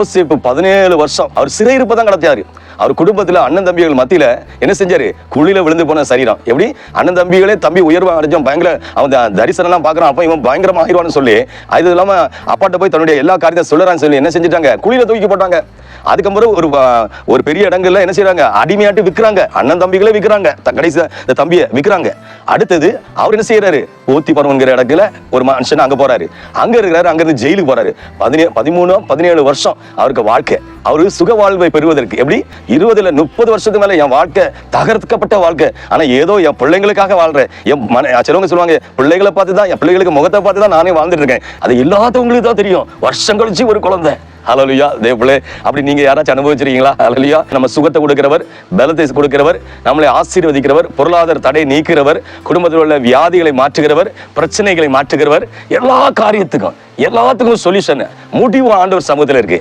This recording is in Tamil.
யோசேப்பு 17 வருஷம் அவர் சிறையிருப்பு தான் கடத்தியாரு. அவர் குடும்பத்துல அண்ணன் தம்பிகள் மத்தியில என்ன செஞ்சாரு? குழியில விழுந்து போன சரீரம். எப்படி அண்ணன் தம்பிகளே தம்பி உயர்வா அடைஞ்சோம், பயங்கர அவன் தரிசனம் எல்லாம் பாக்குறான், அப்ப இவன் பயங்கரமா ஆயிடுவான்னு சொல்லி அது இல்லாம அப்பாட்ட போய் தன்னுடைய எல்லா காரியத்தையும் சொல்லறான்னு சொல்லி என்ன செஞ்சுட்டாங்க? குழியில தூக்கி போட்டாங்க. அதுக்கப்புறம் ஒரு பெரிய இடங்கள்ல என்ன செய்யறாங்க? அடிமையாட்டு விற்கிறாங்க. அண்ணன் தம்பிகளே விற்கிறாங்க, கடைசி இந்த தம்பியை விற்கிறாங்க. அடுத்தது அவர் என்ன செய்யறாரு? போத்தி பருவங்கிற இடத்துல ஒரு மனுஷன் அங்க போறாரு, அங்க இருக்கிறாரு. அங்க இருந்து ஜெயிலுக்கு போறாரு. 17 வருஷம் அவருக்கு வாழ்க்கை. அவரு சுக வாழ்வை பெறுவதற்கு எப்படி 20 30 வருஷத்துக்கு மேல என் வாழ்க்கை தகர்க்கப்பட்ட வாழ்க்கை, ஆனா ஏதோ என் பிள்ளைங்களுக்காக வாழ்றேன். சிலவங்க சொல்லுவாங்க, பிள்ளைகளை பார்த்துதான், என் பிள்ளைகளுக்கு முகத்தை பார்த்துதான் நானே வாழ்ந்துட்டு இருக்கேன். அது எல்லாத்தவங்களுக்கு தான் தெரியும். வருஷம் கழிச்சு ஒரு குழந்தை. ஹல்லேலூயா. தேவப்பிள்ளை, அப்படி நீங்க யாராச்சும் அனுபவிச்சிருக்கீங்களா? ஹல்லேலூயா. நம்ம சுகத்தை கொடுக்கிறவர், பலத்தை கொடுக்கிறவர், நம்மளை ஆசீர்வதிக்கிறவர், பொருளாதார தடை நீக்கிறவர், குடும்பத்தில் உள்ள வியாதிகளை மாற்றுகிறவர், பிரச்சனைகளை மாற்றுகிறவர், எல்லா காரியத்துக்கும் எல்லாத்துக்கும் சொல்யூஷன் முடிவு ஆண்டவர் சமூகத்தில் இருக்கு.